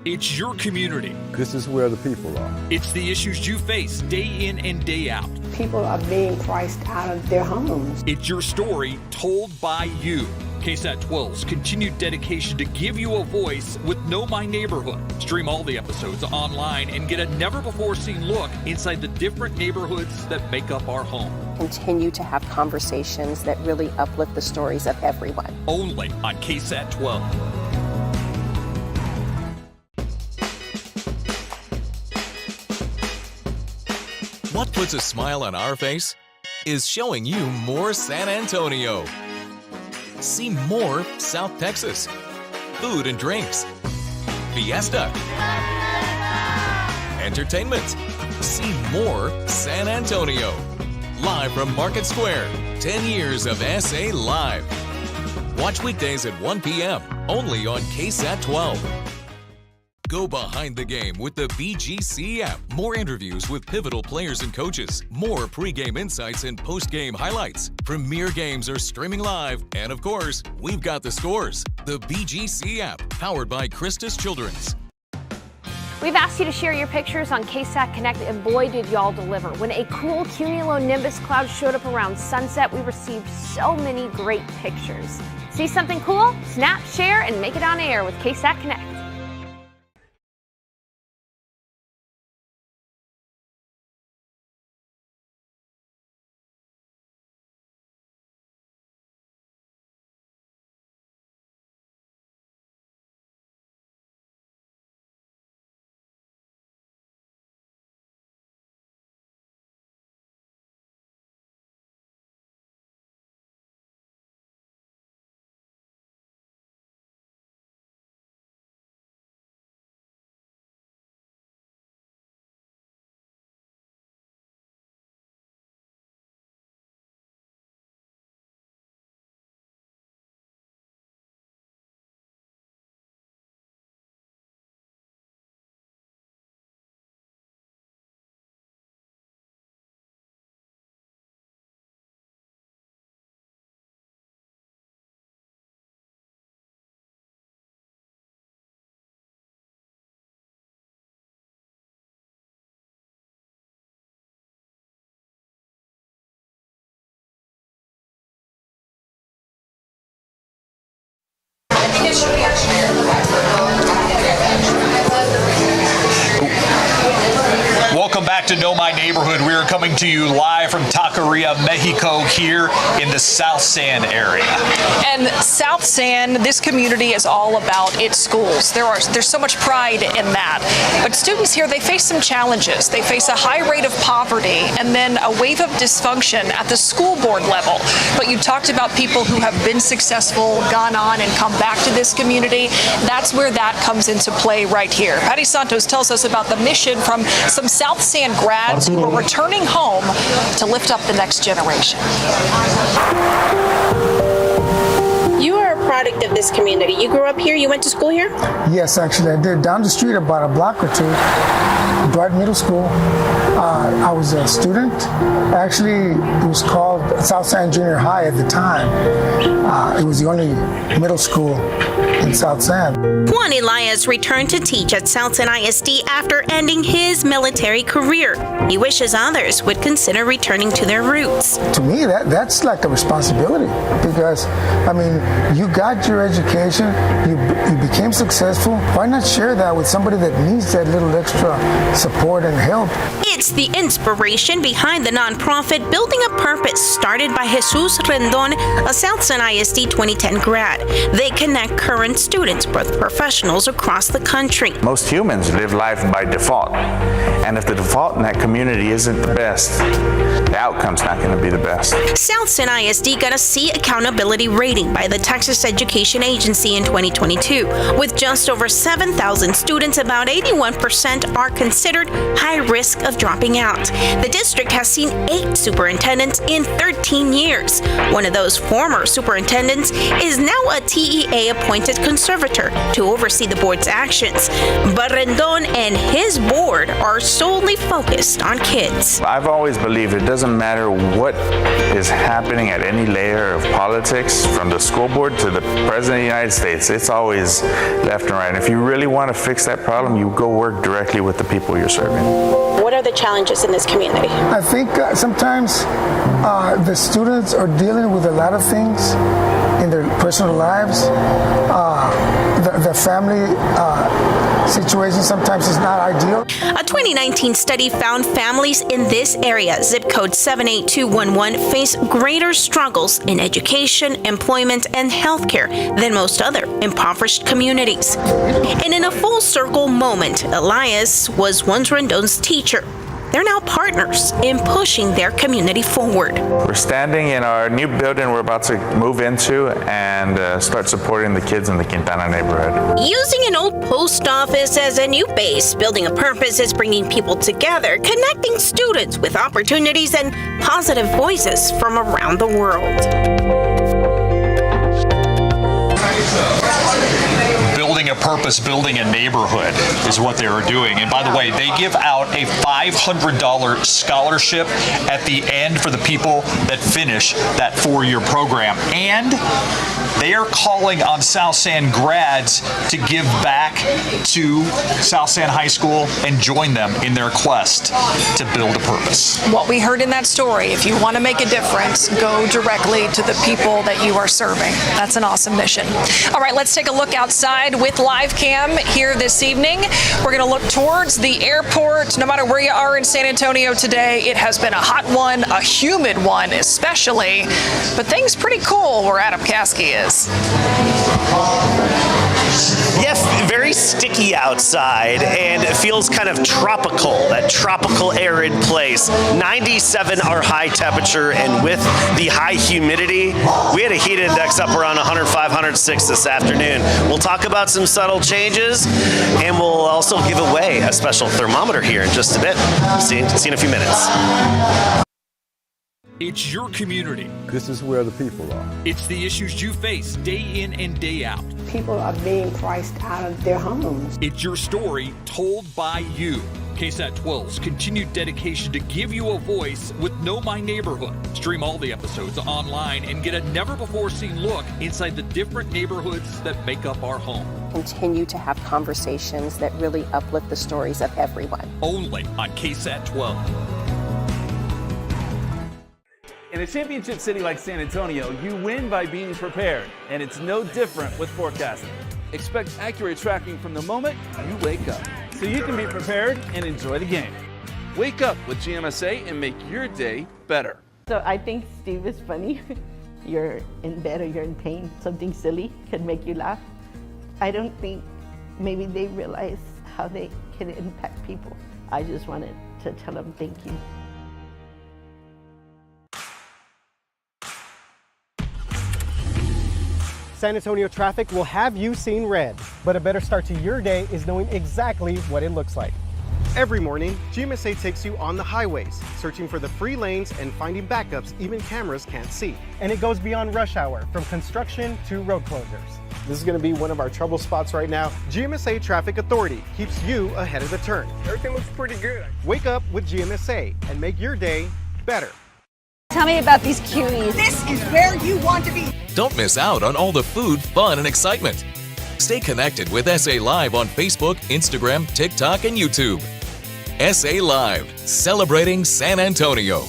Speaker 14: It's your community.
Speaker 6: This is where the people are.
Speaker 14: It's the issues you face day in and day out.
Speaker 16: People are being priced out of their homes.
Speaker 14: It's your story told by you. KSAT 12's continued dedication to give you a voice with Know My Neighborhood. Stream all the episodes online and get a never-before-seen look inside the different neighborhoods that make up our home.
Speaker 17: Continue to have conversations that really uplift the stories of everyone.
Speaker 14: Only on KSAT 12.
Speaker 22: What puts a smile on our face is showing you more San Antonio. See more South Texas. Food and drinks. Fiesta. Entertainment. See more San Antonio. Live from Market Square. 10 years of SA Live. Watch weekdays at 1 p.m. only on KSAT 12. Go behind the game with the BGC app. More interviews with pivotal players and coaches. More pregame insights and postgame highlights. Premier games are streaming live. And of course, we've got the scores. The BGC app, powered by Christus Children's.
Speaker 8: We've asked you to share your pictures on KSAT Connect, and boy, did y'all deliver. When a cool cumulonimbus cloud showed up around sunset, we received so many great pictures. See something cool? Snap, share, and make it on air with KSAT Connect.
Speaker 1: Welcome back to Know My Neighborhood. We are coming to you live from Taqueria, Mexico, here in the South San area.
Speaker 2: And South San, this community is all about its schools. There's so much pride in that. But students here, they face some challenges. They face a high rate of poverty and then a wave of dysfunction at the school board level. But you talked about people who have been successful, gone on and come back to this community. That's where that comes into play right here. Patty Santos tells us about the mission from some South San grads who are returning home to lift up the next generation.
Speaker 3: You are a product of this community. You grew up here? You went to school here?
Speaker 5: Yes, actually, I did. Down the street, about a block or two, Dwight Middle School. I was a student. Actually, it was called South San Junior High at the time. It was the only middle school in South San.
Speaker 3: Juan Elias returned to teach at South San ISD after ending his military career. He wishes others would consider returning to their roots.
Speaker 5: To me, that's like a responsibility because, I mean, you got your education, you became successful. Why not share that with somebody that needs that little extra support and help?
Speaker 3: It's the inspiration behind the nonprofit Building a Purpose, started by Jesus Rendon, a South San ISD 2010 grad. They connect current students with professionals across the country.
Speaker 6: Most humans live life by default, and if the default in that community isn't the best, the outcome's not going to be the best.
Speaker 3: South San ISD got a C accountability rating by the Texas Education Agency in 2022. With just over 7,000 students, about 81% are considered high risk of dropping out. The district has seen 8 superintendents in 13 years. One of those former superintendents is now a TEA-appointed conservator to oversee the board's actions. But Rendon and his board are solely focused on kids.
Speaker 6: I've always believed it doesn't matter what is happening at any layer of politics, from the school board to the President of the United States. It's always left and right. If you really want to fix that problem, you go work directly with the people you're serving.
Speaker 3: What are the challenges in this community?
Speaker 5: I think sometimes the students are dealing with a lot of things in their personal lives. The family situation sometimes is not ideal.
Speaker 3: A 2019 study found families in this area, zip code 78211, face greater struggles in education, employment, and healthcare than most other impoverished communities. And in a full circle moment, Elias was once Rendon's teacher. They're now partners in pushing their community forward.
Speaker 6: We're standing in our new building we're about to move into and start supporting the kids in the Quintana neighborhood.
Speaker 3: Using an old post office as a new base, Building a Purpose is bringing people together, connecting students with opportunities and positive voices from around the world.
Speaker 1: Building a purpose, building a neighborhood is what they are doing. And by the way, they give out a $500 scholarship at the end for the people that finish that 4-year program. And they are calling on South San grads to give back to South San High School and join them in their quest to build a purpose.
Speaker 2: What we heard in that story, if you want to make a difference, go directly to the people that you are serving. That's an awesome mission. All right, let's take a look outside with live cam here this evening. We're going to look towards the airport. No matter where you are in San Antonio today, it has been a hot one, a humid one especially, but things pretty cool where Adam Caskey is.
Speaker 10: Yes, very sticky outside, and it feels kind of tropical, that tropical arid place. 97 our high temperature, and with the high humidity, we had a heat index up around 105, 106 this afternoon. We'll talk about some subtle changes, and we'll also give away a special thermometer here in just a bit. See you in a few minutes.
Speaker 14: It's your community.
Speaker 13: This is where the people are.
Speaker 14: It's the issues you face day in and day out.
Speaker 16: People are being priced out of their homes.
Speaker 14: It's your story told by you. KSAT 12's continued dedication to give you a voice with Know My Neighborhood. Stream all the episodes online and get a never-before-seen look inside the different neighborhoods that make up our home.
Speaker 17: Continue to have conversations that really uplift the stories of everyone.
Speaker 14: Only on KSAT 12.
Speaker 15: In a championship city like San Antonio, you win by being prepared, and it's no different with forecasting. Expect accurate tracking from the moment you wake up, so you can be prepared and enjoy the game. Wake up with GMSA and make your day better.
Speaker 19: So I think Steve is funny. you're in bed or you're in pain, something silly can make you laugh. I don't think maybe they realize how they can impact people. I just wanted to tell them thank you.
Speaker 7: San Antonio traffic will have you seeing red, but a better start to your day is knowing exactly what it looks like. Every morning, GMSA takes you on the highways, searching for the free lanes and finding backups even cameras can't see. And it goes beyond rush hour, from construction to road closures. This is going to be one of our trouble spots right now. GMSA Traffic Authority keeps you ahead of the turn. Everything looks pretty good. Wake up with GMSA and make your day better.
Speaker 9: Tell me about these cuties.
Speaker 12: This is where you want to be.
Speaker 22: Don't miss out on all the food, fun, and excitement. Stay connected with SA Live on Facebook, Instagram, TikTok, and YouTube. SA Live, celebrating San Antonio.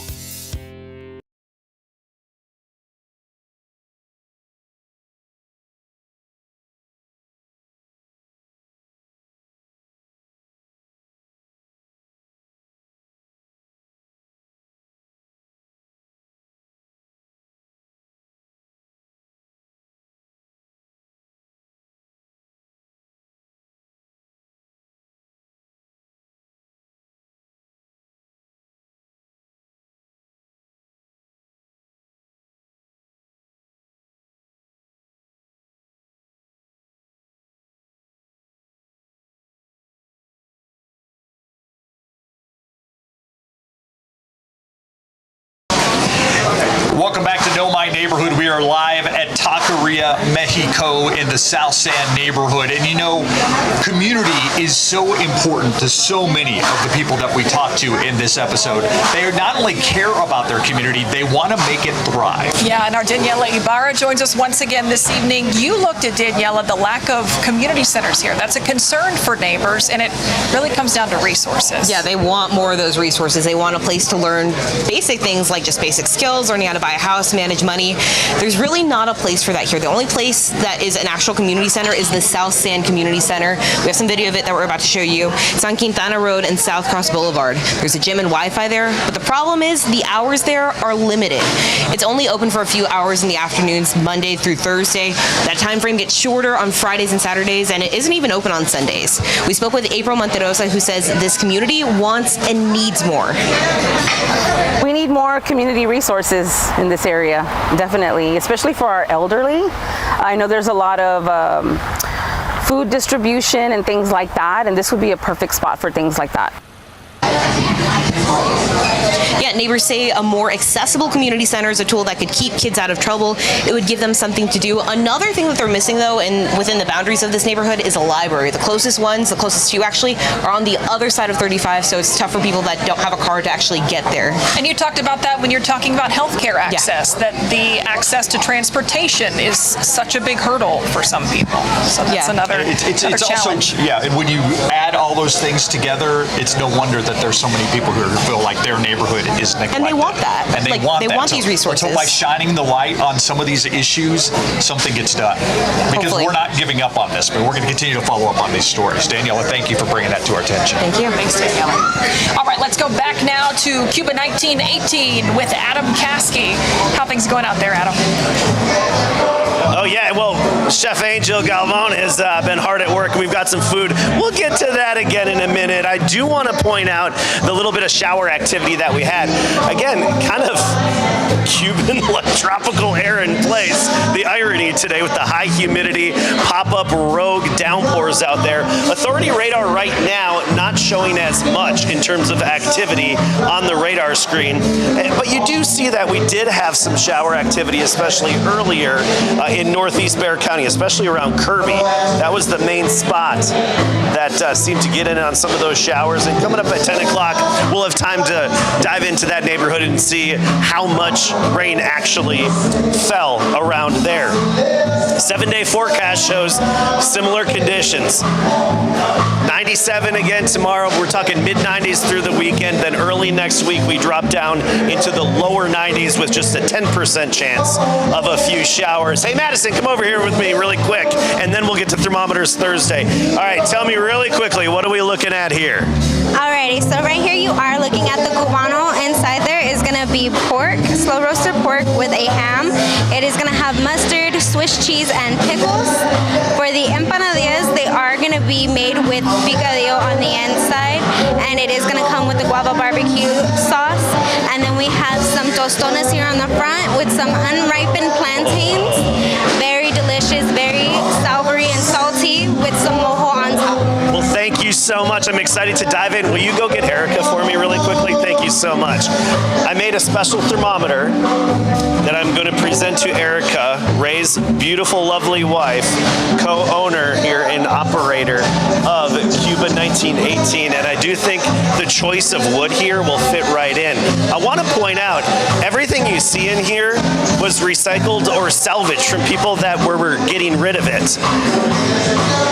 Speaker 1: Welcome back to Know My Neighborhood. We are live at Taqueria Mexico in the South San neighborhood. And you know, community is so important to so many of the people that we talk to in this episode. They not only care about their community, they want to make it thrive.
Speaker 2: Yeah, and our Daniela Ibarra joins us once again this evening. You looked at, Daniela, the lack of community centers here. That's a concern for neighbors, and it really comes down to resources.
Speaker 11: Yeah, they want more of those resources. They want a place to learn basic things like just basic skills, learning how to buy a house, manage money. There's really not a place for that here. The only place that is an actual community center is the South San Community Center. We have some video of it that we're about to show you. It's on Quintana Road and South Cross Boulevard. There's a gym and Wi-Fi there, but the problem is the hours there are limited. It's only open for a few hours in the afternoons, Monday through Thursday. That time frame gets shorter on Fridays and Saturdays, and it isn't even open on Sundays. We spoke with April Monterosa, who says this community wants and needs more.
Speaker 4: We need more community resources in this area, definitely, especially for our elderly. I know there's a lot of food distribution and things like that, and this would be a perfect spot for things like that.
Speaker 11: Yeah, neighbors say a more accessible community center is a tool that could keep kids out of trouble. It would give them something to do. Another thing that they're missing, though, and within the boundaries of this neighborhood, is a library. The closest to you actually, are on the other side of 35, so it's tough for people that don't have a car to actually get there.
Speaker 2: And you talked about that when you're talking about healthcare access, that the access to transportation is such a big hurdle for some people. So that's another challenge.
Speaker 1: Also, and when you add all those things together, it's no wonder that there's so many people who feel like their neighborhood is neglected.
Speaker 11: And they want that.
Speaker 1: And they want
Speaker 11: these resources.
Speaker 1: So by shining the light on some of these issues, something gets done. Because we're not giving up on this, but we're going to continue to follow up on these stories. Daniela, thank you for bringing that to our attention.
Speaker 11: Thank you.
Speaker 2: Thanks, Daniela. All right, let's go back now to Cuba 1918 with Adam Caskey. How things going out there, Adam?
Speaker 10: Oh, yeah. Well, Chef Angel Galvan has been hard at work. We've got some food. We'll get to that again in a minute. I do want to point out the little bit of shower activity that we had. Again, kind of Cuban tropical air in place. The irony today with the high humidity, pop-up rogue downpours out there. Authority radar right now not showing as much in terms of activity on the radar screen. But you do see that we did have some shower activity, especially earlier in northeast Bexar County, especially around Kirby. That was the main spot that seemed to get in on some of those showers. And coming up at 10 o'clock, we'll have time to dive into that neighborhood and see how much rain actually fell around there. 7-day forecast shows similar conditions. 97 again tomorrow. We're talking mid-90s through the weekend. Then early next week, we drop down into the lower 90s with just a 10% chance of a few showers. Hey, Madison, come over here with me really quick, and then we'll get to thermometers Thursday. All right, tell me really quickly, what are we looking at here?
Speaker 13: Alrighty, so right here you are looking at the Cubano. Inside there is going going to be pork, slow roasted pork with a ham. It is going to have mustard, Swiss cheese, and pickles. For the empanadillas, they are going to be made with picadillo on the inside, and it is going to come with the guava barbecue sauce. And then we have some tostones here on the front with some unripened plantains. Very delicious, very savory and salty with some mojo on top.
Speaker 10: Well, thank you so much. I'm excited to dive in. Will you go get Erica for me really quickly? Thank you so much. I made a special thermometer that I'm going to present to Erica, Ray's beautiful, lovely wife, co-owner here and operator of Cuba 1918. And I do think the choice of wood here will fit right in. I want to point out, everything you see in here was recycled or salvaged from people that were getting rid of it.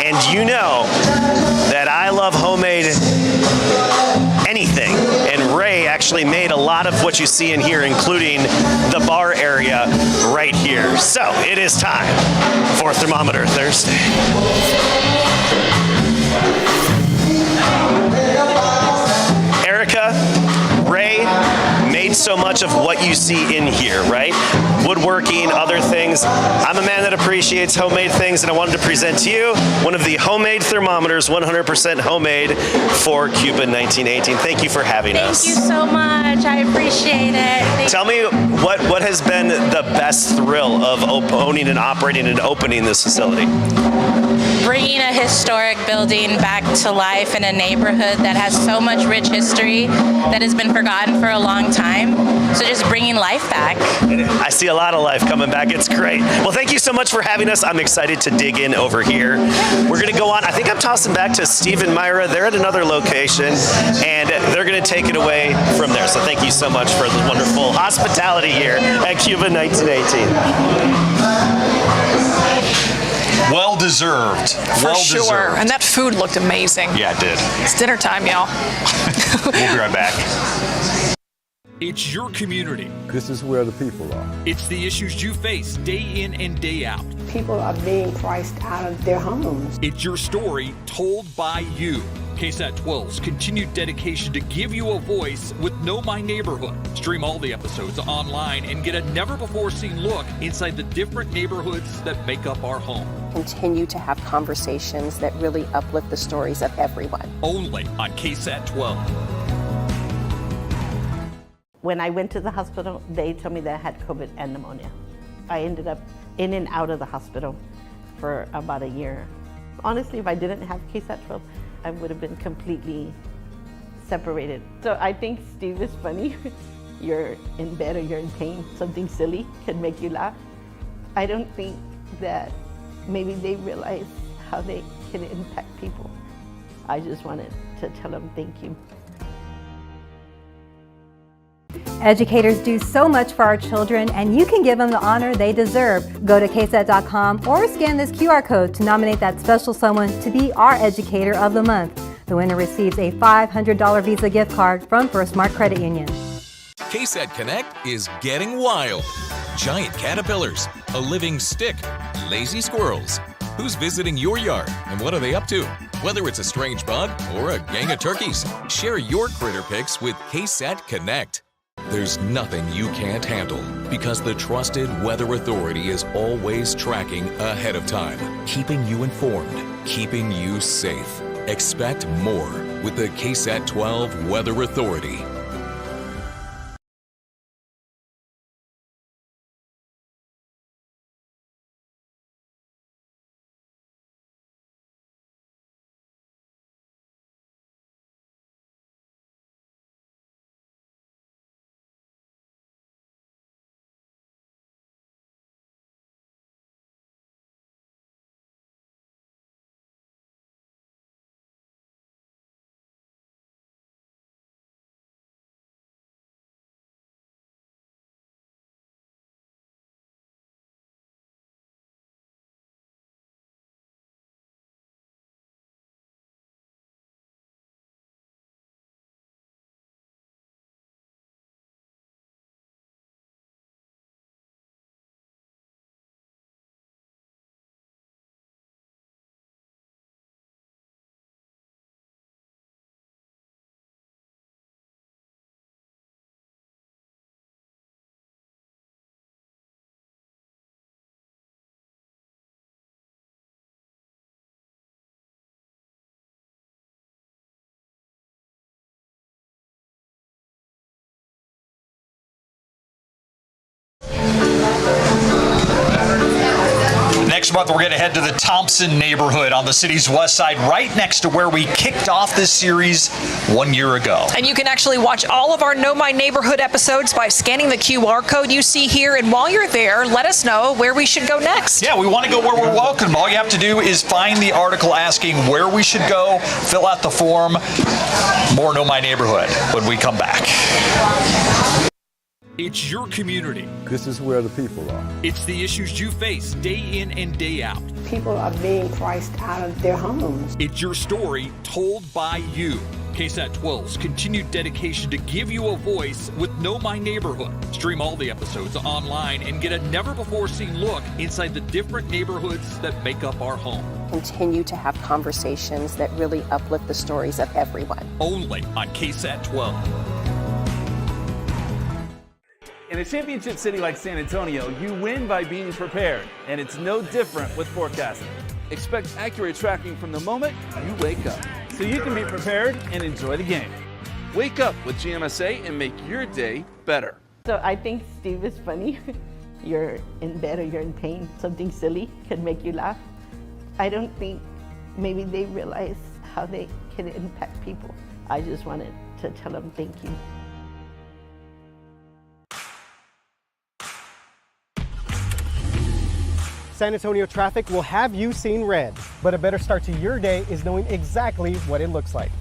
Speaker 10: And you know that I love homemade anything. And Ray actually made a lot of what you see in here, including the bar area right here. So it is time for Thermometer Thursday. Erica, Ray made so much of what you see in here, right? Woodworking, other things. I'm a man that appreciates homemade things, and I wanted to present to you one of the homemade thermometers, 100% homemade for Cuba 1918. Thank you for having us.
Speaker 13: Thank you so much. I appreciate it.
Speaker 10: Tell me what has been the best thrill of owning and operating and opening this facility?
Speaker 18: Bringing a historic building back to life in a neighborhood that has so much rich history that has been forgotten for a long time. So just bringing life back.
Speaker 10: I see a lot of life coming back. It's great. Well, thank you so much for having us. I'm excited to dig in over here. We're going to go on. I think I'm tossing back to Steve and Myra. They're at another location, and they're going to take it away from there. So thank you so much for the wonderful hospitality here at Cuba 1918.
Speaker 1: Well deserved.
Speaker 2: For sure. And that food looked amazing.
Speaker 1: Yeah, it did.
Speaker 2: It's dinner time, y'all.
Speaker 1: We'll be right back.
Speaker 14: It's your community.
Speaker 20: This is where the people are.
Speaker 14: It's the issues you face day in and day out.
Speaker 16: People are being priced out of their homes.
Speaker 14: It's your story told by you. KSAT 12's continued dedication to give you a voice with Know My Neighborhood. Stream all the episodes online and get a never-before-seen look inside the different neighborhoods that make up our home.
Speaker 17: Continue to have conversations that really uplift the stories of everyone.
Speaker 14: Only on KSAT 12.
Speaker 19: When I went to the hospital, they told me that I had COVID and pneumonia. I ended up in and out of the hospital for about a year. Honestly, if I didn't have KSAT 12, I would have been completely separated. So I think Steve is funny. You're in bed or you're in pain, something silly can make you laugh. I don't think that maybe they realize how they can impact people. I just wanted to tell them thank you.
Speaker 21: Educators do so much for our children, and you can give them the honor they deserve. Go to ksat.com or scan this QR code to nominate that special someone to be our Educator of the Month. The winner receives a $500 Visa gift card from First Smart Credit Union.
Speaker 22: KSAT Connect is getting wild. Giant caterpillars, a living stick, lazy squirrels. Who's visiting your yard and what are they up to? Whether it's a strange bug or a gang of turkeys, share your critter pics with KSAT Connect. There's nothing you can't handle because the trusted Weather Authority is always tracking ahead of time, keeping you informed, keeping you safe. Expect more with the KSAT 12 Weather Authority.
Speaker 1: Next month, we're going to head to the Thompson neighborhood on the city's west side, right next to where we kicked off this series 1 year ago.
Speaker 2: And you can actually watch all of our Know My Neighborhood episodes by scanning the QR code you see here. And while you're there, let us know where we should go next.
Speaker 1: Yeah, we want to go where we're welcome. All you have to do is find the article asking where we should go, fill out the form. More Know My Neighborhood when we come back.
Speaker 14: It's your community.
Speaker 8: This is where the people are.
Speaker 14: It's the issues you face day in and day out.
Speaker 16: People are being priced out of their homes.
Speaker 14: It's your story told by you. KSAT 12's continued dedication to give you a voice with Know My Neighborhood. Stream all the episodes online and get a never-before-seen look inside the different neighborhoods that make up our home.
Speaker 17: Continue to have conversations that really uplift the stories of everyone.
Speaker 14: Only on KSAT 12.
Speaker 15: In a championship city like San Antonio, you win by being prepared, and it's no different with forecasting. Expect accurate tracking from the moment you wake up, so you can be prepared and enjoy the game. Wake up with GMSA and make your day better.
Speaker 19: So I think Steve is funny. You're in bed or you're in pain, something silly can make you laugh. I don't think maybe they realize how they can impact people. I just wanted to tell them thank you.
Speaker 7: San Antonio traffic will have you seeing red, but a better start to your day is knowing exactly what it looks like.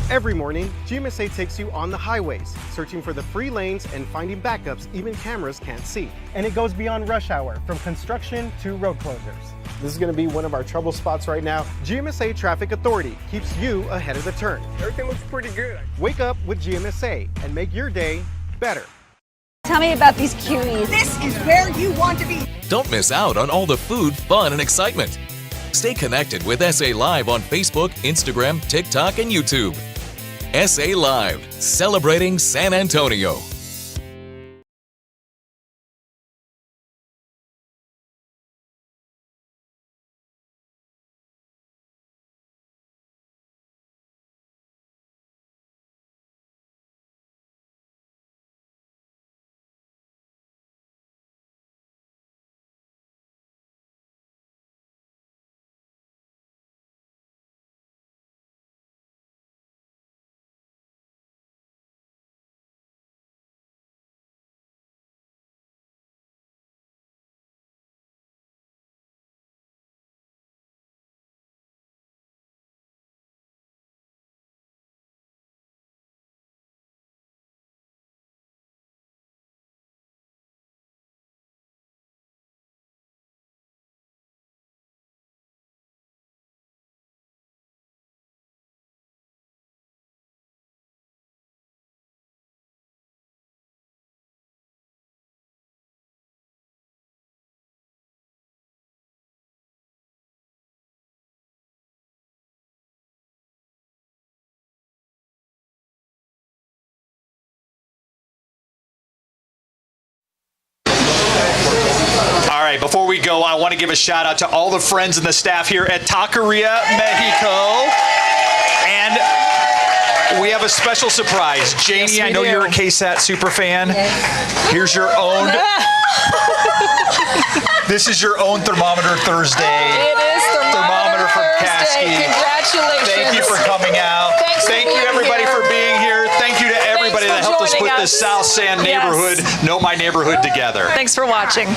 Speaker 7: Every morning, GMSA takes you on the highways, searching for the free lanes and finding backups even cameras can't see. And it goes beyond rush hour, from construction to road closures. This is going to be one of our trouble spots right now. GMSA Traffic Authority keeps you ahead of the turn. Everything looks pretty good. Wake up with GMSA and make your day better.
Speaker 9: Tell me about these cuties.
Speaker 12: This is where you want to be.
Speaker 22: Don't miss out on all the food, fun, and excitement. Stay connected with SA Live on Facebook, Instagram, TikTok, and YouTube. SA Live, celebrating San Antonio.
Speaker 1: All right, before we go, I want to give a shout out to all the friends and the staff here at Taqueria Mexico. And we have a special surprise. Jamie, I know you're a KSAT super fan. Here's your own. This is your own Thermometer Thursday.
Speaker 2: It is Thermometer
Speaker 1: from
Speaker 2: Thursday.
Speaker 1: Caskey.
Speaker 2: Congratulations.
Speaker 1: Thank you for coming out. Thank you, everybody, for being here. Thank you to everybody that helped us put the South San neighborhood, Know My Neighborhood together.
Speaker 2: Thanks for watching.